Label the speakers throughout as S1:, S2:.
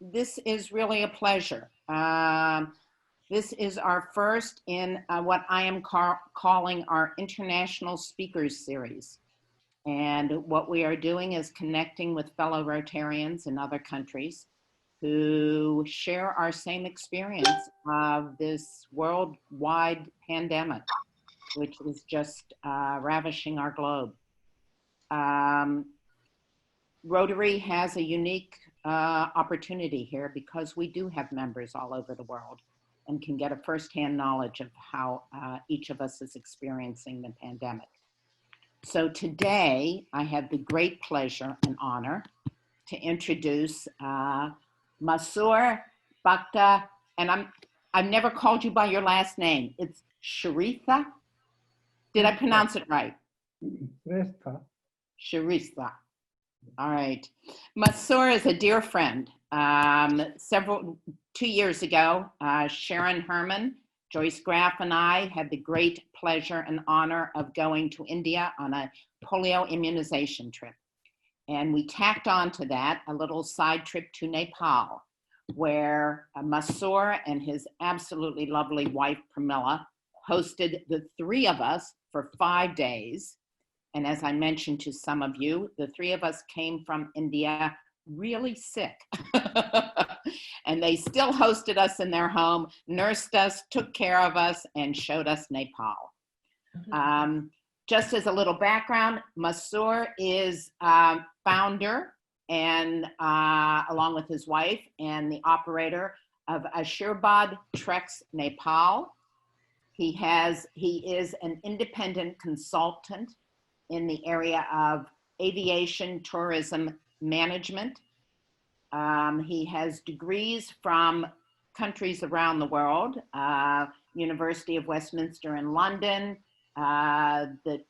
S1: This is really a pleasure. This is our first in what I am calling our International Speakers Series. And what we are doing is connecting with fellow Rotarians in other countries who share our same experience of this worldwide pandemic, which is just ravishing our globe. Rotary has a unique opportunity here because we do have members all over the world and can get a firsthand knowledge of how each of us is experiencing the pandemic. So today, I have the great pleasure and honor to introduce Masroor Bakhta, and I've never called you by your last name. It's Sharitha. Did I pronounce it right? Sharitha. All right. Masroor is a dear friend. 2 years ago, Sharon Herman, Joyce Graff, and I had the great pleasure and honor of going to India on a polio immunization trip. And we tacked on to that a little side trip to Nepal, where Masroor and his absolutely lovely wife, Pramila, hosted the three of us for 5 days. And as I mentioned to some of you, the three of us came from India really sick. And they still hosted us in their home, nursed us, took care of us, and showed us Nepal. Just as a little background, Masroor is founder and along with his wife and the operator of Ashirbad Treks Nepal. He is an independent consultant in the area of aviation tourism management. He has degrees from countries around the world, University of Westminster in London, the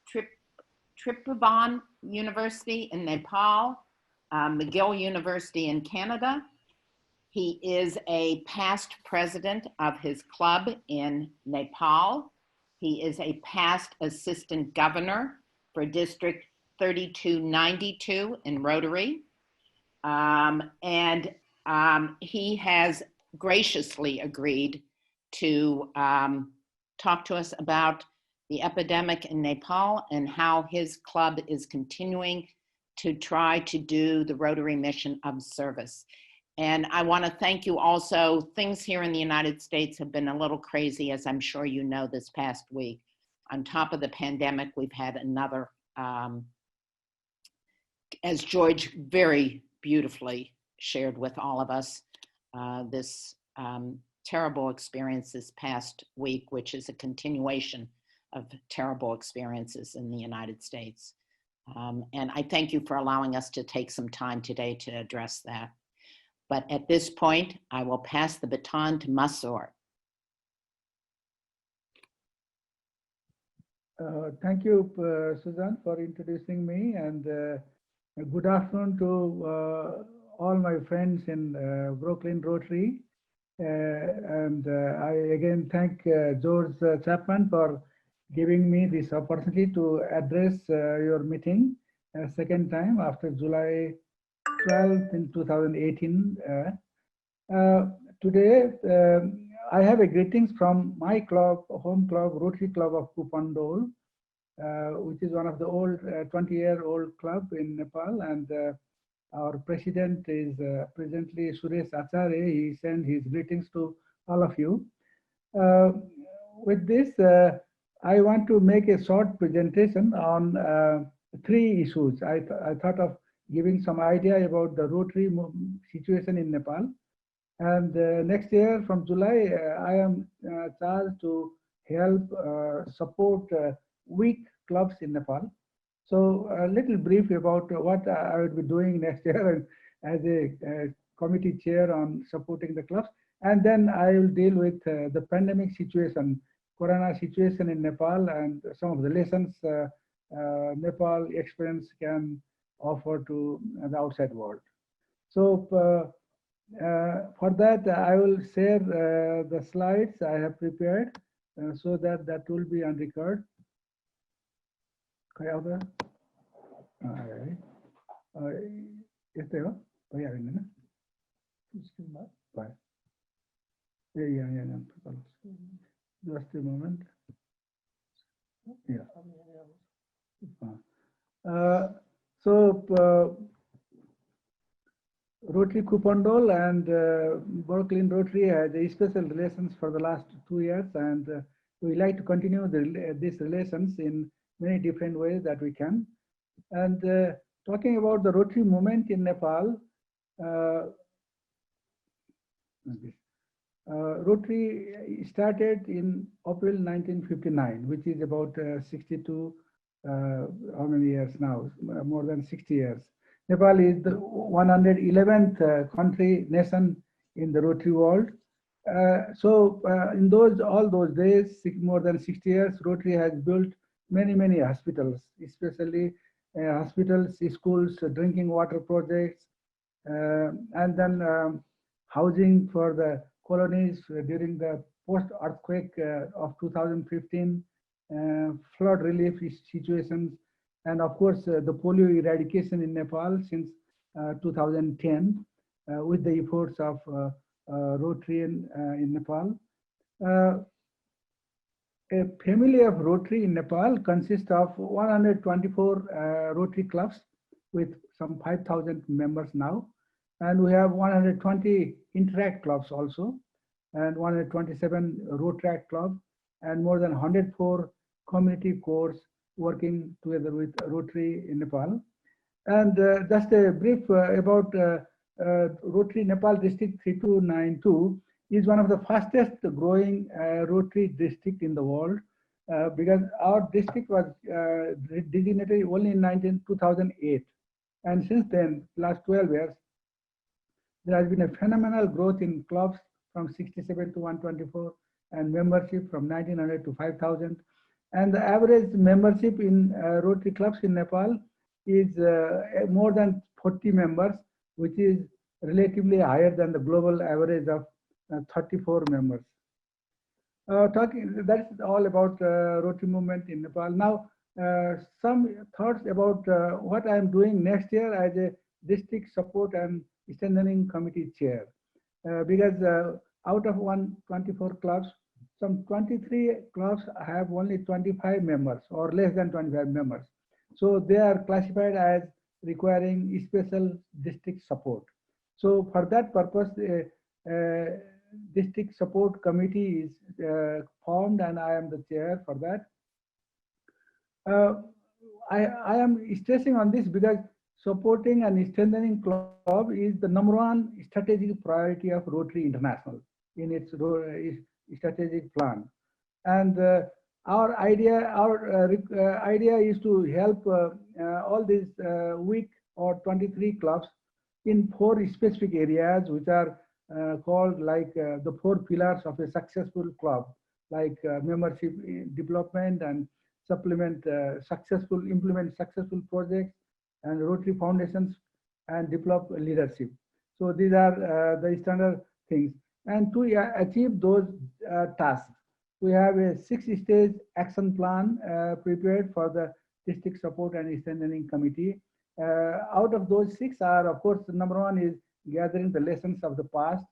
S1: Tribhuvan University in Nepal, McGill University in Canada. He is a past president of his club in Nepal. He is a past assistant governor for District 3292 in Rotary. He has graciously agreed to talk to us about the epidemic in Nepal and how his club is continuing to try to do the Rotary mission of service. And I want to thank you also. Things here in the United States have been a little crazy, as I'm sure you know, this past week. On top of the pandemic, we've had another, as George very beautifully shared with all of us, this terrible experience this past week, which is a continuation of terrible experiences in the United States. And I thank you for allowing us to take some time today to address that. But at this point, I will pass the baton to Masroor.
S2: Thank you, Susan, for introducing me, and good afternoon to all my friends in Brooklyn Rotary. I again thank George Chapman for giving me this opportunity to address your meeting a second time after July 12th in 2018. Today, I have a greetings from my club, home club, Rotary Club of Kupandol, which is one of the old 20-year-old club in Nepal. And our president is presently Suresh Acharya. He sent his greetings to all of you. With this, I want to make a short presentation on 3 issues. I thought of giving some idea about the Rotary situation in Nepal. And next year from July, I am charged to help support weak clubs in Nepal. So a little brief about what I will be doing next year as a committee chair on supporting the clubs. And then I will deal with the pandemic situation, Corona situation in Nepal, and some of the lessons Nepal experience can offer to the outside world. So for that, I will share the slides I have prepared so that will be on record. Bye. Yeah. Just a moment. Yeah. So Rotary Kupandol and Brooklyn Rotary had a special relations for the last 2 years, and we like to continue these relations in many different ways that we can. And talking about the Rotary movement in Nepal, Rotary started in April 1959, which is about 62, how many years now? More than 60 years. Nepal is the 111th nation in the Rotary world. So in all those days, more than 60 years, Rotary has built many hospitals, especially hospitals, schools, drinking water projects, and then housing for the colonies during the post-earthquake of 2015, flood relief situations, and of course the polio eradication in Nepal since 2010 with the efforts of Rotary in Nepal. A family of Rotary in Nepal consists of 124 Rotary clubs with some 5,000 members now. And we have 120 Interact clubs also, and 127 Rotaract clubs, and more than 104 community corps working together with Rotary in Nepal. And just a brief about Rotary Nepal District 3292 is one of the fastest growing Rotary district in the world because our district was designated only in 2008. And since then, last 12 years, there has been a phenomenal growth in clubs from 67 to 124 and membership from 1900 to 5,000. And the average membership in Rotary clubs in Nepal is more than 40 members, which is relatively higher than the global average of 34 members. That's all about Rotary movement in Nepal. Now, some thoughts about what I'm doing next year as a district support and strengthening committee chair. Because out of 124 clubs, some 23 clubs have only 25 members or less than 25 members. So they are classified as requiring special district support. So for that purpose, district support committee is formed, and I am the chair for that. I am stressing on this because supporting and strengthening club is the number 1 strategic priority of Rotary International in its strategic plan. And our idea is to help all these weak or 23 clubs in 4 specific areas, which are called like the 4 pillars of a successful club, like membership development and implement successful projects, and Rotary foundations, and develop leadership. So these are the standard things. And to achieve those tasks, we have a 6-stage action plan prepared for the district support and strengthening committee. Out of those 6 are, of course, number 1 is gathering the lessons of the past,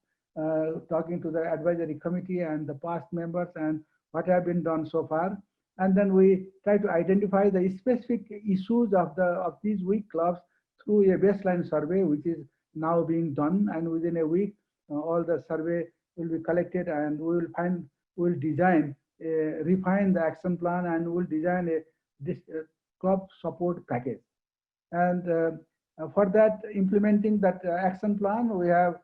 S2: talking to the advisory committee and the past members and what have been done so far. And then we try to identify the specific issues of these weak clubs through a baseline survey, which is now being done. And within a week, all the survey will be collected, and we'll design, refine the action plan, and we'll design this club support package. And for that, implementing that action plan, we have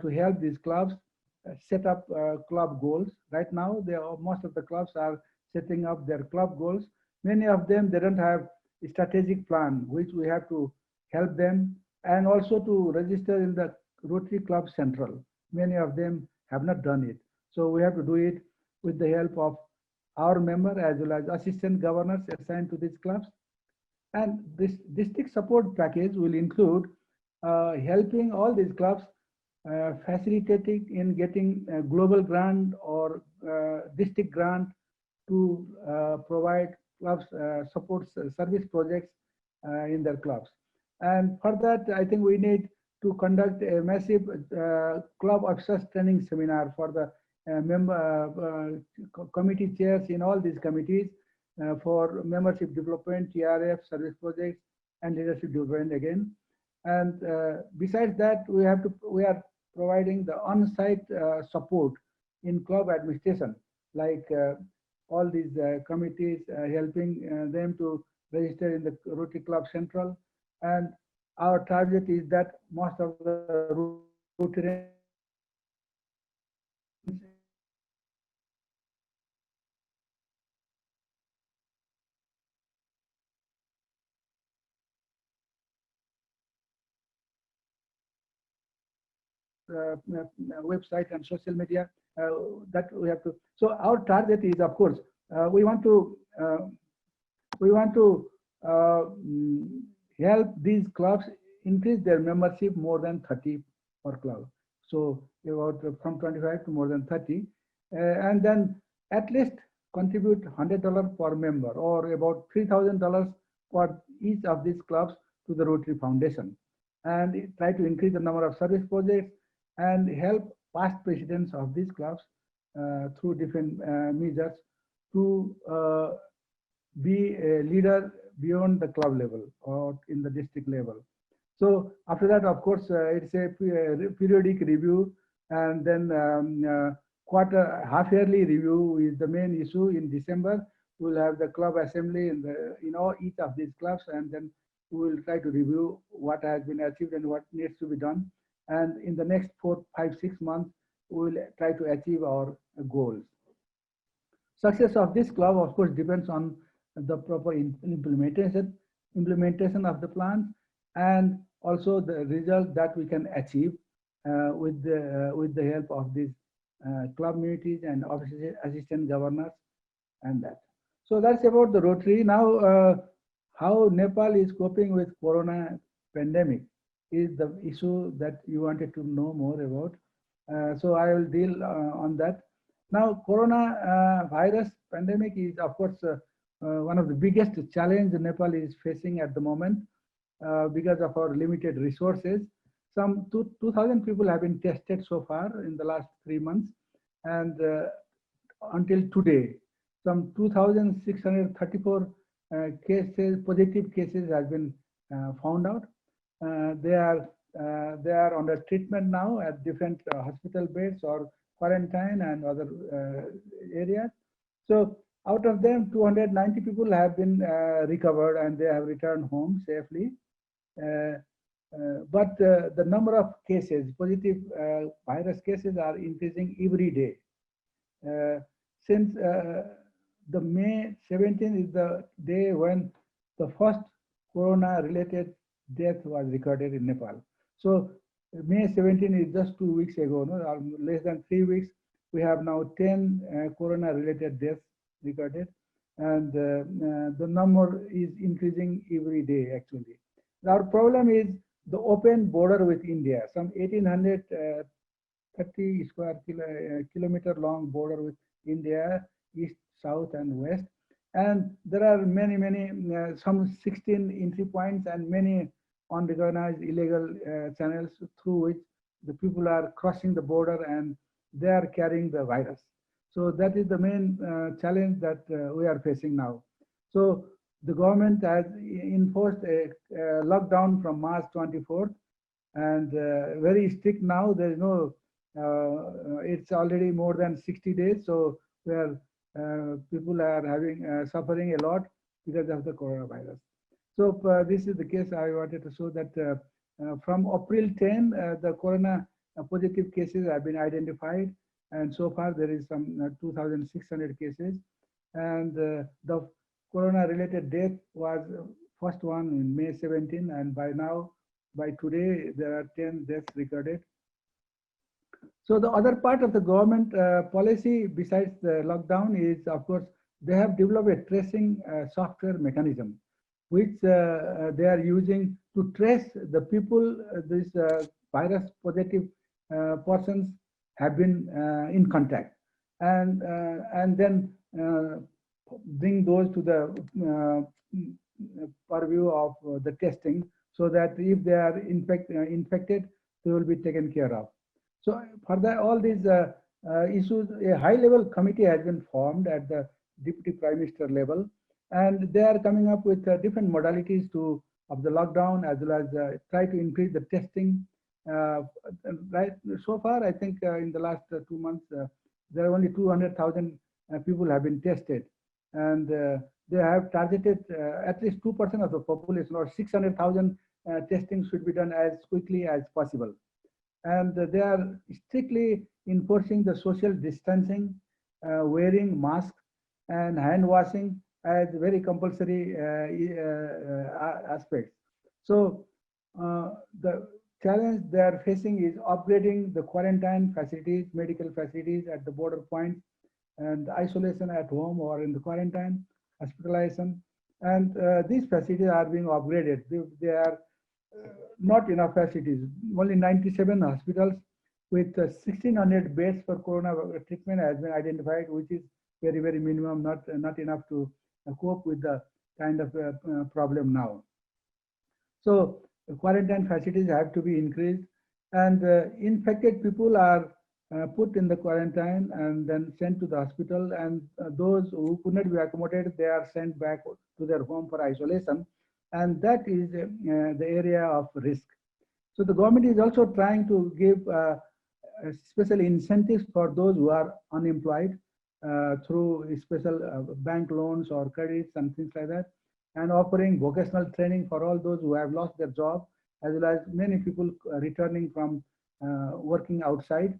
S2: to help these clubs set up club goals. Right now, most of the clubs are setting up their club goals. Many of them, they don't have a strategic plan, which we have to help them, and also to register in the Rotary Club Central. Many of them have not done it. So we have to do it with the help of our member as well as assistant governors assigned to these clubs. And this district support package will include helping all these clubs, facilitating in getting a global grant or district grant to provide clubs support service projects in their clubs. And for that, I think we need to conduct a massive club officers training seminar for the committee chairs in all these committees for membership development, TRF, service projects, and leadership development again. And besides that, we are providing the on-site support in club administration, like all these committees, helping them to register in the Rotary Club Central. And our target is that most of the Rotarians website and social media that we have to. So our target is, of course, we want to help these clubs increase their membership more than 30 per club. So about from 25 to more than 30, and then at least contribute $100 per member, or about $3,000 for each of these clubs to the Rotary Foundation, and try to increase the number of service projects and help past presidents of these clubs through different measures to be a leader beyond the club level or in the district level. So after that, of course, it's a periodic review, and then half-yearly review is the main issue. In December, we'll have the club assembly in each of these clubs, and then we will try to review what has been achieved and what needs to be done. And in the next 4, 5, 6 months, we will try to achieve our goals. Success of this club, of course, depends on the proper implementation of the plan, and also the result that we can achieve with the help of these club committees and assistant governors and that. So that's about the Rotary. Now, how Nepal is coping with Corona pandemic is the issue that you wanted to know more about. So I will deal on that. Now, Corona virus pandemic is, of course, one of the biggest challenges Nepal is facing at the moment because of our limited resources. Some 2,000 people have been tested so far in the last 3 months, and until today, some 2,634 positive cases have been found out. They are under treatment now at different hospital beds or quarantine and other areas. So out of them, 290 people have been recovered and they have returned home safely. But the number of cases, positive virus cases, are increasing every day. Since the May 17th is the day when the first corona-related death was recorded in Nepal. So May 17 is just 2 weeks ago, no? Less than 3 weeks. We have now 10 corona-related deaths recorded, and the number is increasing every day, actually. Our problem is the open border with India, some 1,830 square kilometer long border with India, east, south, and west. And there are many, some 16 entry points and many unrecognized illegal channels through which the people are crossing the border and they are carrying the virus. So that is the main challenge that we are facing now. So the government has enforced a lockdown from March 24th, and very strict now. There is no, it's already more than 60 days. So where people are having suffering a lot because of the coronavirus. So this is the case I wanted to show that from April 10, the corona positive cases have been identified, and so far there is some 2,600 cases, and the corona-related death was first one in May 17, and by now, by today, there are 10 deaths recorded. So the other part of the government policy besides the lockdown is, of course, they have developed a tracing software mechanism, which they are using to trace the people this virus positive persons have been in contact, and then bring those to the purview of the testing, so that if they are infected, they will be taken care of. So for all these issues, a high-level committee has been formed at the Deputy Prime Minister level, and they are coming up with different modalities of the lockdown, as well as try to increase the testing. Right so far, I think in the last 2 months, there are only 200,000 people have been tested, and they have targeted at least 2% of the population, or 600,000 testing should be done as quickly as possible. And they are strictly enforcing the social distancing, wearing masks, and hand washing as very compulsory aspects. So the challenge they are facing is upgrading the quarantine facilities, medical facilities at the border points, and isolation at home or in the quarantine, hospitalization. And these facilities are being upgraded. They are not enough facilities. Only 97 hospitals with 1,600 beds for corona treatment has been identified, which is very, very minimum, not enough to cope with the kind of problem now. So quarantine facilities have to be increased, and infected people are put in the quarantine and then sent to the hospital, and those who could not be accommodated, they are sent back to their home for isolation, and that is the area of risk. So the government is also trying to give special incentives for those who are unemployed through special bank loans or credits and things like that, and offering vocational training for all those who have lost their job, as well as many people returning from working outside.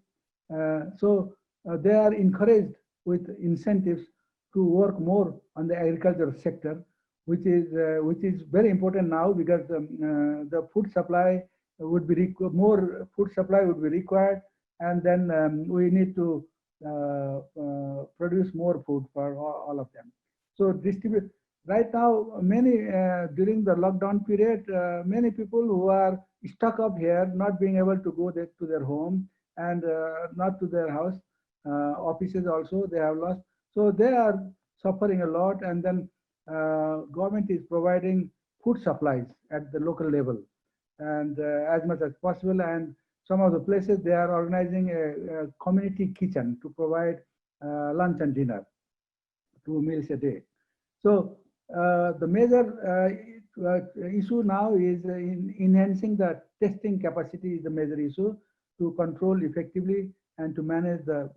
S2: So they are encouraged with incentives to work more on the agricultural sector, which is very important now, because the food supply would be more food supply would be required, and then we need to produce more food for all of them. So distribute. Right now, many during the lockdown period, many people who are stuck up here, not being able to go to their home and not to their house, offices also they have lost. So they are suffering a lot, and then government is providing food supplies at the local level, and as much as possible. And some of the places they are organizing a community kitchen to provide lunch and dinner, 2 meals a day. So the major issue now is in enhancing the testing capacity is the major issue to control effectively and to manage the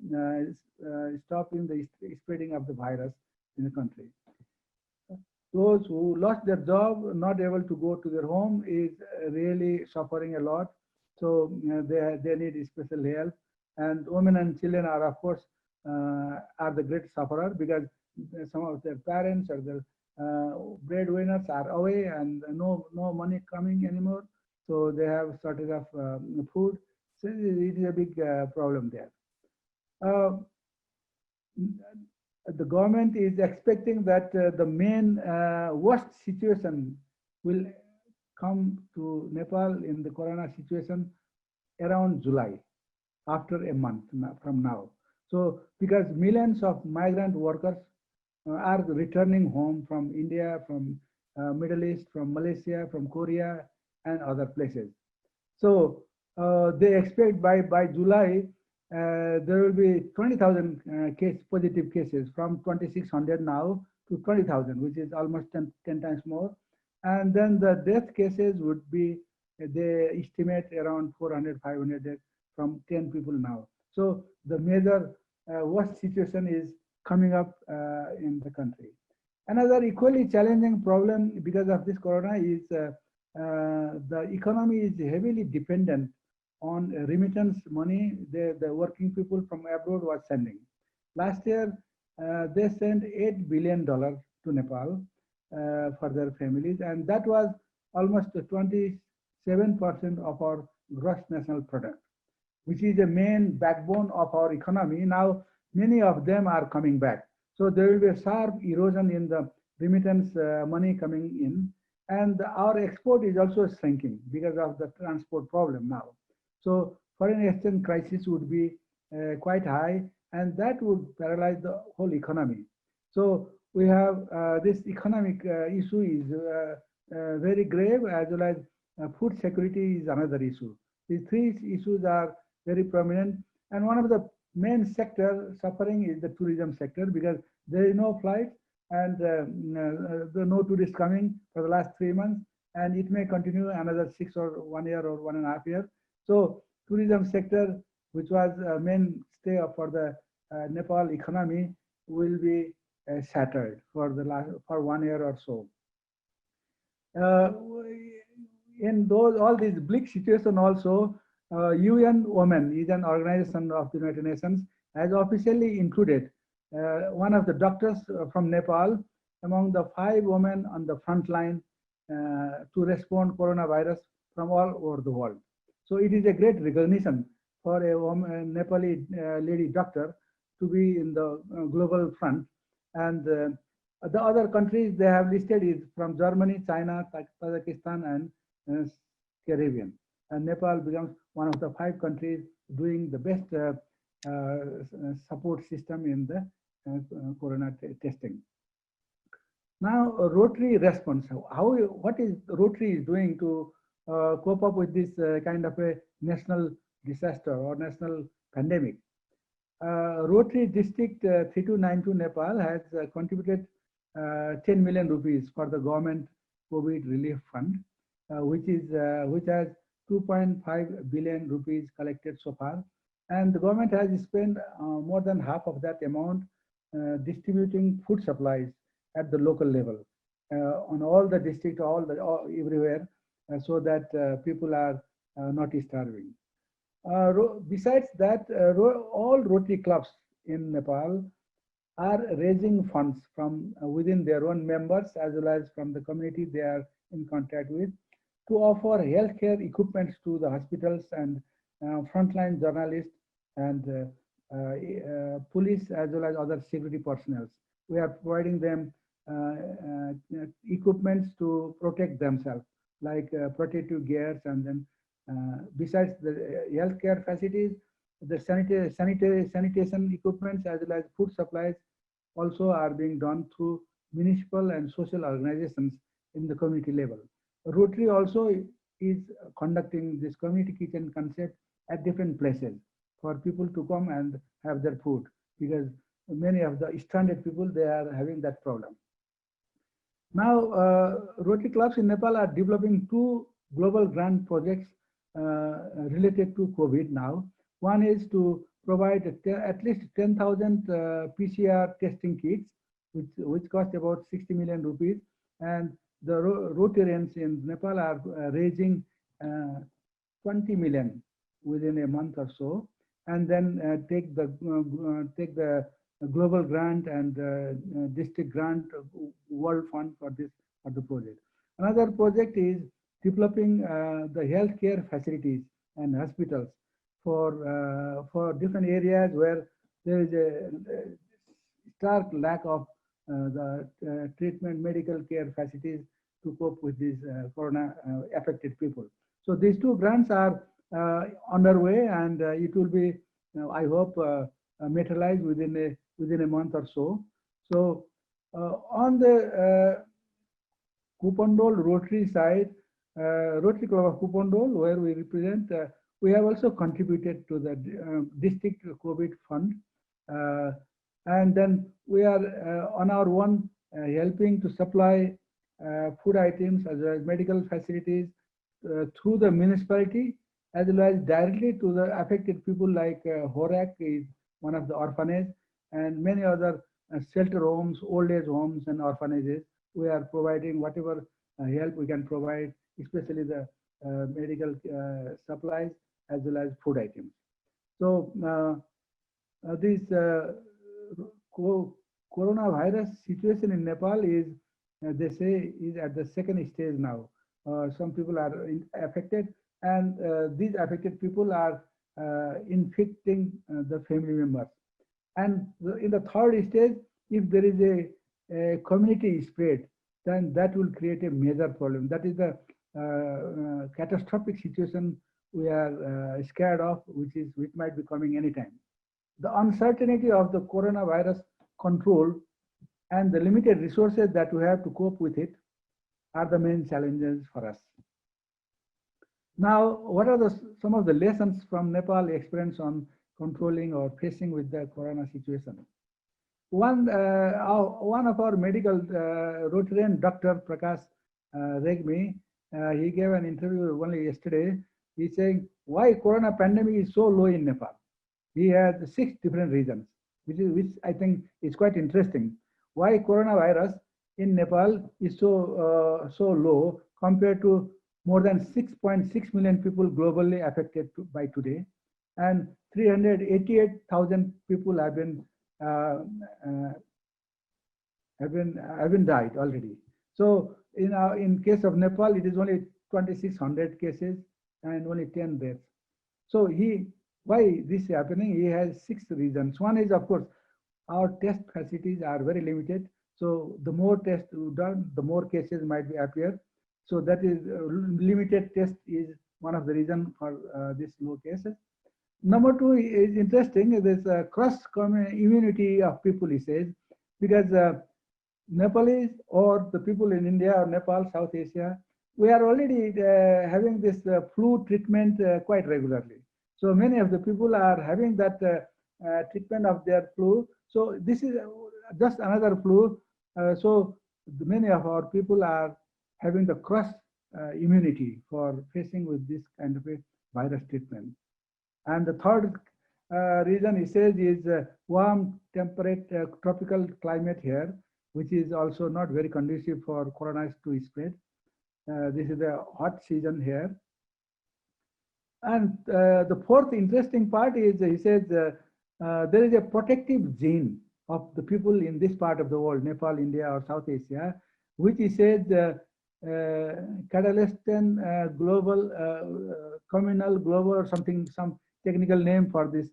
S2: stopping the spreading of the virus in the country. Those who lost their job, not able to go to their home, is really suffering a lot. So they need special help. And women and children are, of course, are the great sufferer, because some of their parents or their breadwinners are away, and no money coming anymore. So they have shortage of food. So it is a big problem there. The government is expecting that the main worst situation will come to Nepal in the corona situation around July, after a month from now. So because millions of migrant workers are returning home from India, from Middle East, from Malaysia, from Korea, and other places. So they expect by July there will be 20,000 positive cases, from 2,600 now to 20,000, which is almost 10 times more. And then the death cases would be, they estimate around 400, 500 from 10 people now. So the major worst situation is coming up in the country. Another equally challenging problem because of this corona is the economy is heavily dependent on remittance money the working people from abroad was sending. Last year, they sent $8 billion to Nepal for their families, and that was almost 27% of our gross national product, which is the main backbone of our economy. Now, many of them are coming back. So there will be a sharp erosion in the remittance money coming in, and our export is also shrinking because of the transport problem now. So foreign exchange crisis would be quite high, and that would paralyze the whole economy. So we have this economic issue is very grave, as well as food security is another issue. These three issues are very prominent, and one of the main sector suffering is the tourism sector, because there is no flight and there are no tourists coming for the last 3 months, and it may continue another 6 or 1 year or 1.5 years. So tourism sector, which was a mainstay for the Nepal economy, will be shattered for 1 year or so. In all these bleak situation also, UN Women is an organization of the United Nations, has officially included one of the doctors from Nepal among the 5 women on the front line to respond coronavirus from all over the world. So it is a great recognition for a woman, Nepali lady doctor to be in the global front. And the other countries they have listed is from Germany, China, Kazakhstan, and Caribbean. And Nepal becomes one of the 5 countries doing the best support system in the corona testing. Now, Rotary response. What is Rotary is doing to cope up with this kind of a national disaster or national pandemic? Rotary District 3292 Nepal has contributed 10 million rupees for the government COVID relief fund, which has 2.5 billion rupees collected so far, and the government has spent more than half of that amount distributing food supplies at the local level on all the district, everywhere, so that people are not starving. Besides that, all Rotary clubs in Nepal are raising funds from within their own members as well as from the community they are in contact with to offer healthcare equipments to the hospitals and frontline journalists and police as well as other security personnel. We are providing them equipments to protect themselves, like protective gears, and then besides the healthcare facilities, the sanitation equipments as well as food supplies also are being done through municipal and social organizations in the community level. Rotary also is conducting this community kitchen concept at different places for people to come and have their food, because many of the stranded people, they are having that problem. Now, Rotary clubs in Nepal are developing 2 global grant projects related to COVID now. One is to provide at least 10,000 PCR testing kits, which cost about 60 million rupees. And the Rotarians in Nepal are raising 20 million within a month or so, and then take the global grant and district grant world fund for the project. Another project is developing the healthcare facilities and hospitals for different areas where there is a stark lack of the treatment medical care facilities to cope with these corona affected people. So these 2 grants are underway, and it will be, I hope, materialized within a month or so. So on the Kupandol Rotary side, Rotary Club of Kupandol, where we represent, we have also contributed to the district COVID fund, and then we are on our own helping to supply food items as well as medical facilities through the municipality, as well as directly to the affected people, like Horak is one of the orphanage, and many other shelter homes, old age homes and orphanages. We are providing whatever help we can provide, especially the medical supplies as well as food items. So this coronavirus situation in Nepal is, they say, is at the 2nd stage now. Some people are affected, and these affected people are infecting the family members. And in the 3rd stage, if there is a community spread, then that will create a major problem. That is the catastrophic situation we are scared of, which might be coming anytime. The uncertainty of the coronavirus control and the limited resources that we have to cope with it are the main challenges for us. Now, what are some of the lessons from Nepal experience on controlling or facing with the corona situation? One of our medical Rotarian, Dr. Prakash Regmi, he gave an interview only yesterday. He's saying why corona pandemic is so low in Nepal. He had 6 different reasons, which I think is quite interesting. Why coronavirus in Nepal is so low compared to more than 6.6 million people globally affected by today, and 388,000 people uh, uh, have been died already. So in case of Nepal, it is only 2,600 cases and only 10 deaths. So why this is happening? He has 6 reasons. One is, of course, our test facilities are very limited. So the more tests done, the more cases might be appear. So that is limited test is one of the reasons for this low cases. Number 2 is interesting. This cross immunity of people, he says, because Nepalese or the people in India or Nepal, South Asia, we are already having this flu treatment quite regularly. So many of the people are having that treatment of their flu. So this is just another flu. So many of our people are having the cross immunity for facing with this kind of a virus treatment. And the third reason he says is warm, temperate, tropical climate here, which is also not very conducive for corona to spread. This is the hot season here. And the fourth interesting part is he says there is a protective gene of the people in this part of the world, Nepal, India, or South Asia, which he says catalystin global, communal global, or something, some technical name for this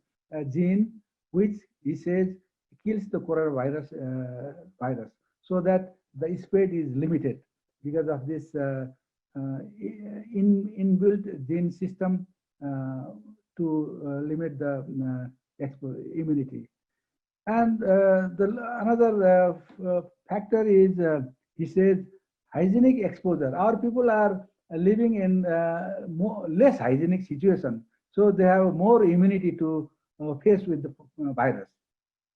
S2: gene, which he says kills the coronavirus virus, so that the spread is limited because of this inbuilt gene system to limit the immunity. And another factor is, he says, hygienic exposure. Our people are living in less hygienic situation, so they have more immunity to face with the virus,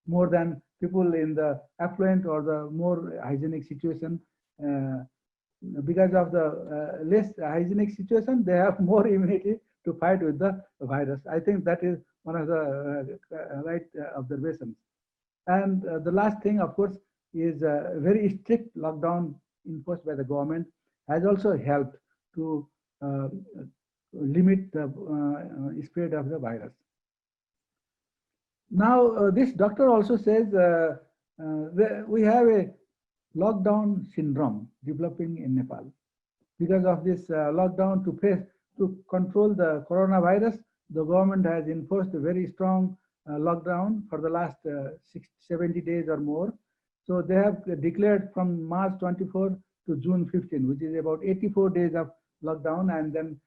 S2: more than people in the affluent or the more hygienic situation. Because of the less hygienic situation, they have more immunity to fight with the virus. I think that is one of the right observations. And the last thing, of course, is a very strict lockdown imposed by the government has also helped to limit the spread of the virus. Now, this doctor also says we have a lockdown syndrome developing in Nepal. Because of this lockdown to control the coronavirus, the government has enforced a very strong lockdown for the last 70 days or more. So they have declared from March 24 to June 15, which is about 84 days of lockdown, and then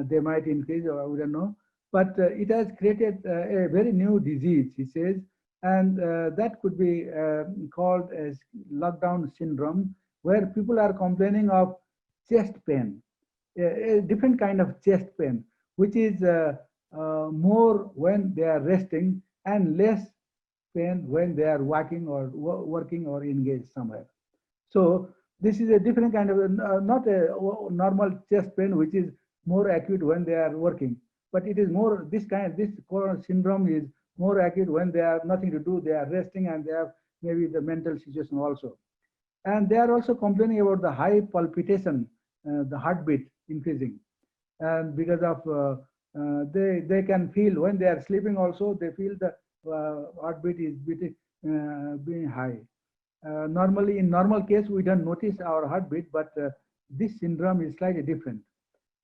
S2: they might increase, or we don't know. But it has created a very new disease, he says, and that could be called as lockdown syndrome, where people are complaining of chest pain, a different kind of chest pain, which is more when they are resting and less pain when they are walking or working or engaged somewhere. So this is a different kind of, not a normal chest pain, which is more acute when they are working, but it is more, this corona syndrome is more acute when they have nothing to do, they are resting, and they have maybe the mental situation also. And they are also complaining about the high palpitation, the heartbeat increasing. And because of, they can feel when they are sleeping also, they feel the heartbeat is being high. Normally, in normal case, we don't notice our heartbeat, but this syndrome is slightly different.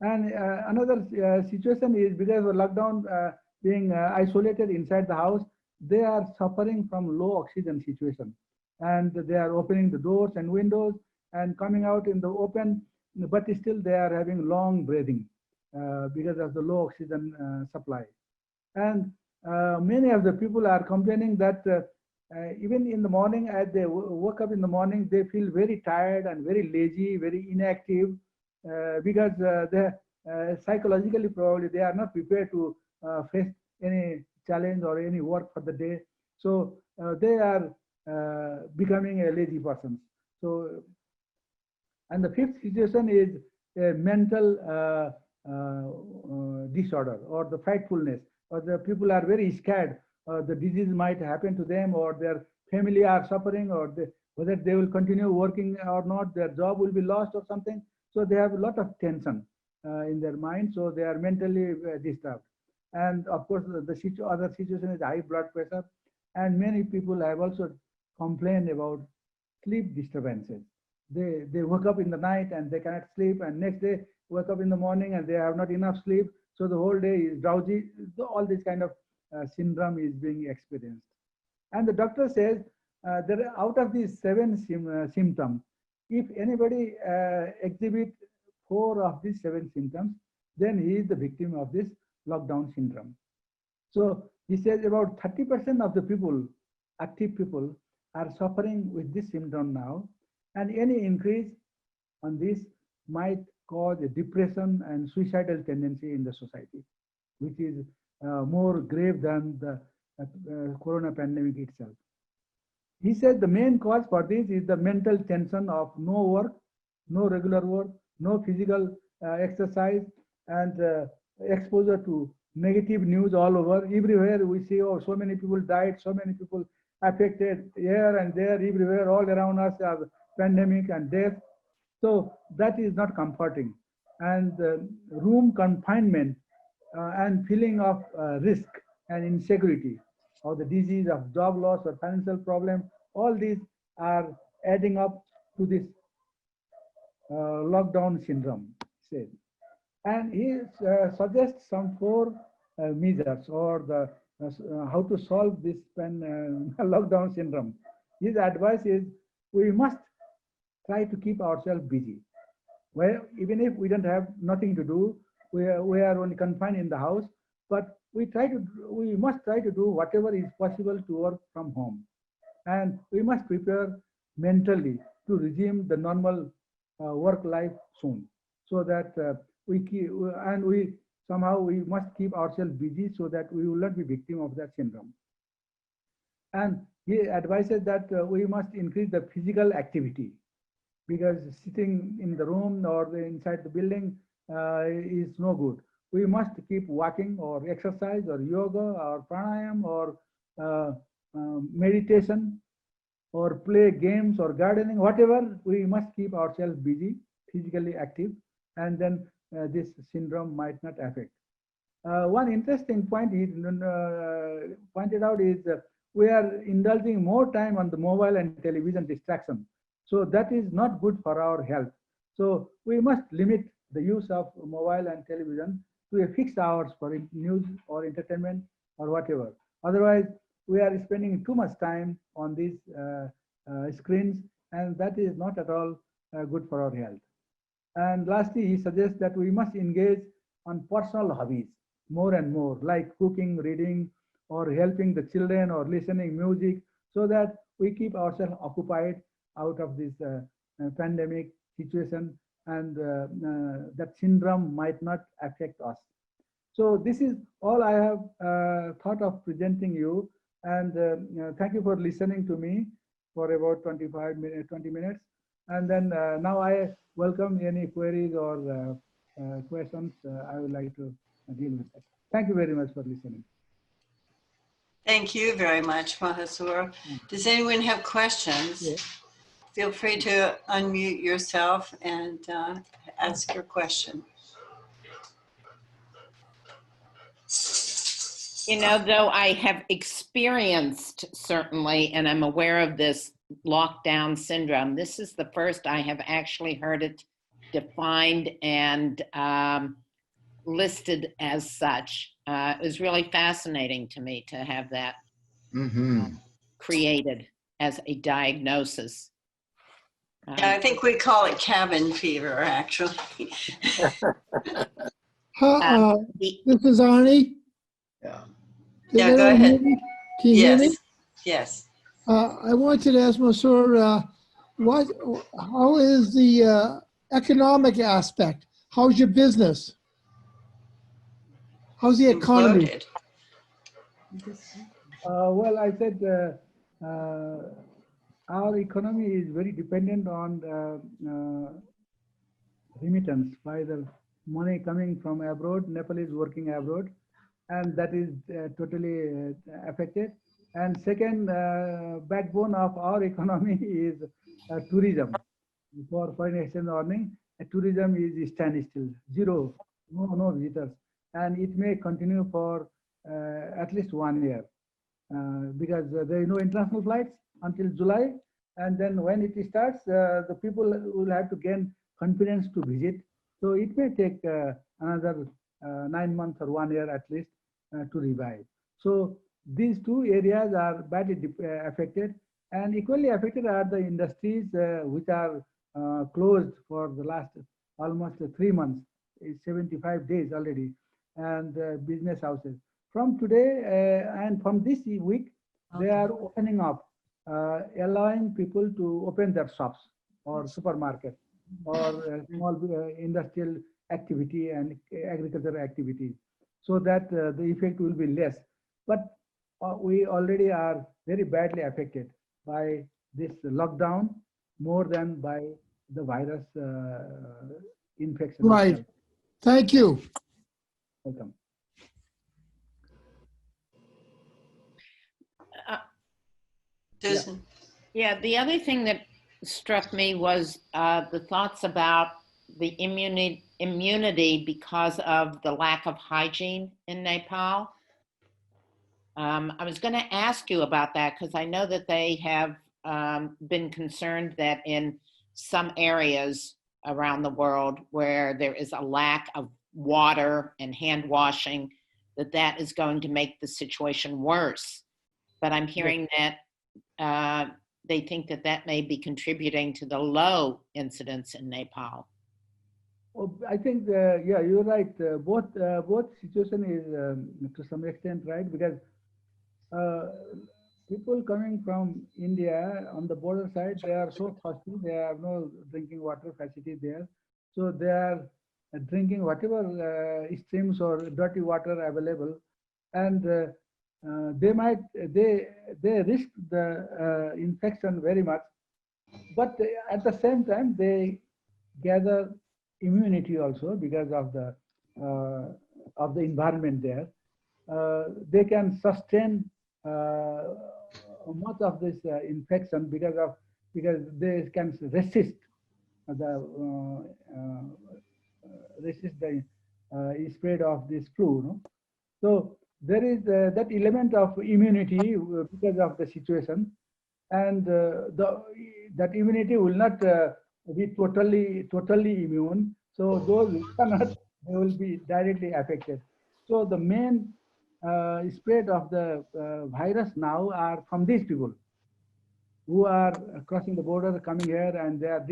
S2: And another situation is because of lockdown, being isolated inside the house, they are suffering from low oxygen situation. And they are opening the doors and windows and coming out in the open, but still they are having long breathing because of the low oxygen supply. And many of the people are complaining that even in the morning, as they woke up in the morning, they feel very tired and very lazy, very inactive, because psychologically probably they are not prepared to face any challenge or any work for the day. So they are becoming a lazy person. So, and the fifth situation is a mental disorder or the frightfulness, or the people are very scared the disease might happen to them, or their family are suffering, or whether they will continue working or not, their job will be lost or something. So they have a lot of tension in their mind, so they are mentally disturbed. And of course, the other situation is high blood pressure, and many people have also complained about sleep disturbances. They wake up in the night and they cannot sleep, and next day wake up in the morning and they have not enough sleep, so the whole day is drowsy. So all this kind of syndrome is being experienced. And the doctor says that out of these seven symptoms, if anybody exhibit 4 of these 7 symptoms, then he is the victim of this lockdown syndrome. So he says about 30% of the people, active people, are suffering with this syndrome now, and any increase on this might cause a depression and suicidal tendency in the society, which is more grave than the corona pandemic itself. He said the main cause for this is the mental tension of no work, no regular work, no physical exercise, and exposure to negative news all over. Everywhere we see, oh, so many people died, so many people affected here and there, everywhere, all around us are pandemic and death. So that is not comforting. And room confinement and feeling of risk and insecurity, or the disease of job loss or financial problem, all these are adding up to this lockdown syndrome, said. And he suggests some 4 measures, or the how to solve this lockdown syndrome. His advice is we must try to keep ourselves busy. Well, even if we don't have nothing to do, we are only confined in the house, but we must try to do whatever is possible to work from home. And we must prepare mentally to resume the normal work life soon, so that we must keep ourselves busy so that we will not be victim of that syndrome. And he advises that we must increase the physical activity, because sitting in the room or inside the building is no good. We must keep walking or exercise or yoga or pranayam or meditation or play games or gardening, whatever. We must keep ourselves busy, physically active, and then this syndrome might not affect. One interesting point he pointed out is we are indulging more time on the mobile and television distraction. So that is not good for our health. So we must limit the use of mobile and television to a fixed hours for news or entertainment or whatever. Otherwise, we are spending too much time on these screens, and that is not at all good for our health. And lastly, he suggests that we must engage on personal hobbies more and more, like cooking, reading, or helping the children, or listening music, so that we keep ourselves occupied out of this pandemic situation, and that syndrome might not affect us. So this is all I have thought of presenting you, and thank you for listening to me for about 20 minutes. And then now I welcome any queries or questions. I would like to deal with that. Thank you very much for listening.
S3: Thank you very much, Mahasur. Does anyone have questions?
S2: Yeah.
S3: Feel free to unmute yourself and ask your question.
S1: You know, though I have experienced, certainly, and I'm aware of this lockdown syndrome, this is the first I have actually heard it defined and listed as such. It was really fascinating to me to have that created as a diagnosis.
S3: Yeah, I think we call it cabin fever, actually.
S4: This is Arnie.
S3: Yeah, go ahead.
S4: Can you hear me?
S3: Yes.
S4: I wanted to ask Mahasur, how is the economic aspect? How's your business? How's the economy?
S3: imploded.
S2: Well, I said our economy is very dependent on remittance by the money coming from abroad. Nepal is working abroad, and that is totally affected. And second backbone of our economy is tourism. For foreign exchange earning, tourism is standstill, zero, no visitors, and it may continue for at least 1 year because there is no international flights until July, and then when it starts, the people will have to gain confidence to visit. So it may take another 9 months or 1 year at least to revive. So these two areas are badly affected, and equally affected are the industries which are closed for the last almost 3 months, 75 days already, and business houses. From today and from this week, they are opening up, allowing people to open their shops or supermarket or small industrial activity and agricultural activity, so that the effect will be less. But we already are very badly affected by this lockdown more than by the virus infection.
S4: Right.
S2: itself.
S4: Thank you.
S2: Welcome.
S3: Susan?
S1: Yeah, the other thing that struck me was the thoughts about the immunity because of the lack of hygiene in Nepal. I was going to ask you about that because I know that they have been concerned that in some areas around the world where there is a lack of water and hand washing, that is going to make the situation worse. But I'm hearing that they think that may be contributing to the low incidence in Nepal.
S2: Oh, I think, yeah, you're right. Both situation is to some extent right, because people coming from India on the border side, they are so thirsty. They have no drinking water facility there, so they are drinking whatever streams or dirty water available, and they risk the infection very much, but at the same time they gather immunity also because of the environment there. They can sustain much of this infection because they can resist the spread of this flu. No? So there is that element of immunity because of the situation, and that immunity will not be totally immune. So those who cannot, they will be directly affected. So the main spread of the virus now are from these people who are crossing the border, coming here, and they are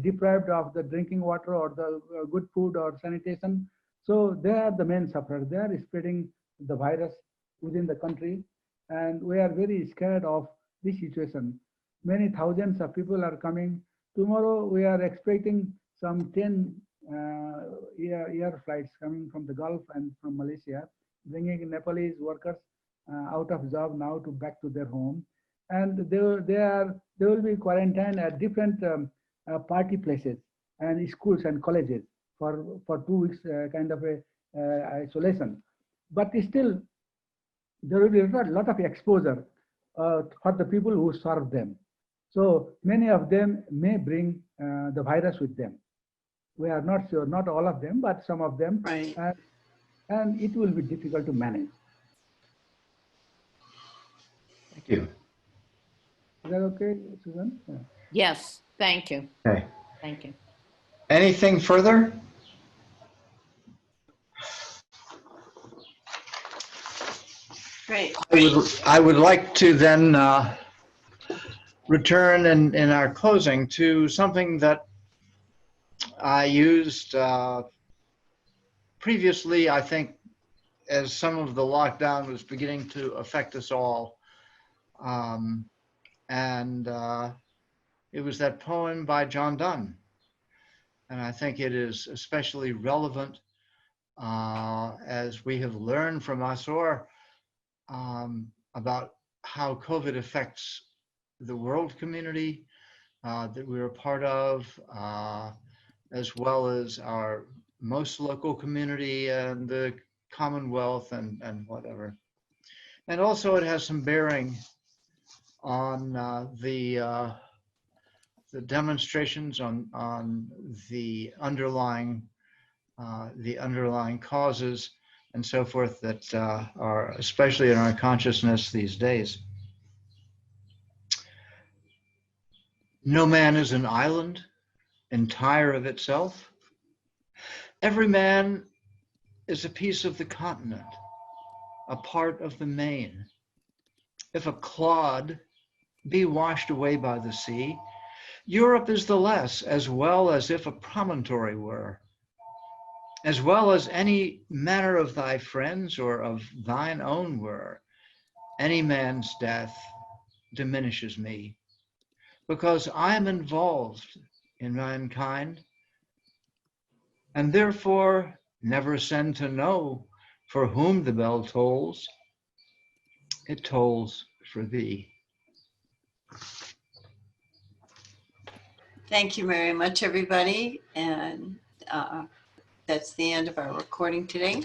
S2: deprived of the drinking water or the good food or sanitation. So they are the main sufferers. They are spreading the virus within the country, and we are very scared of this situation. Many thousands of people are coming. Tomorrow we are expecting some 10 air flights coming from the Gulf and from Malaysia, bringing Nepalese workers out of job now to back to their home, and they will be quarantined at different party places and schools and colleges for 2 weeks, kind of a isolation. But still, there will be a lot of exposure for the people who serve them. So many of them may bring the virus with them. We are not sure, not all of them, but some of them.
S3: Right.
S2: And it will be difficult to manage.
S5: Thank you.
S2: Is that okay, Susan? Yeah.
S1: Yes, thank you.
S5: Okay.
S1: Thank you.
S5: Anything further?
S3: Great.
S5: I would like to then return in our closing to something that I used previously, I think, as some of the lockdown was beginning to affect us all. It was that poem by John Donne. And I think it is especially relevant as we have learned from Asor about how COVID affects the world community that we're a part of, as well as our most local community and the Commonwealth and whatever. And also it has some bearing on the demonstrations on the underlying causes and so forth that are especially in our consciousness these days. No man is an island, entire of itself. Every man is a piece of the continent, a part of the main. If a clod be washed away by the sea, Europe is the less, as well as if a promontory were, as well as any manner of thy friends or of thine own were. Any man's death diminishes me, because I am involved in mankind, and therefore never send to know for whom the bell tolls. It tolls for thee.
S3: Thank you very much, everybody. And that's the end of our recording today.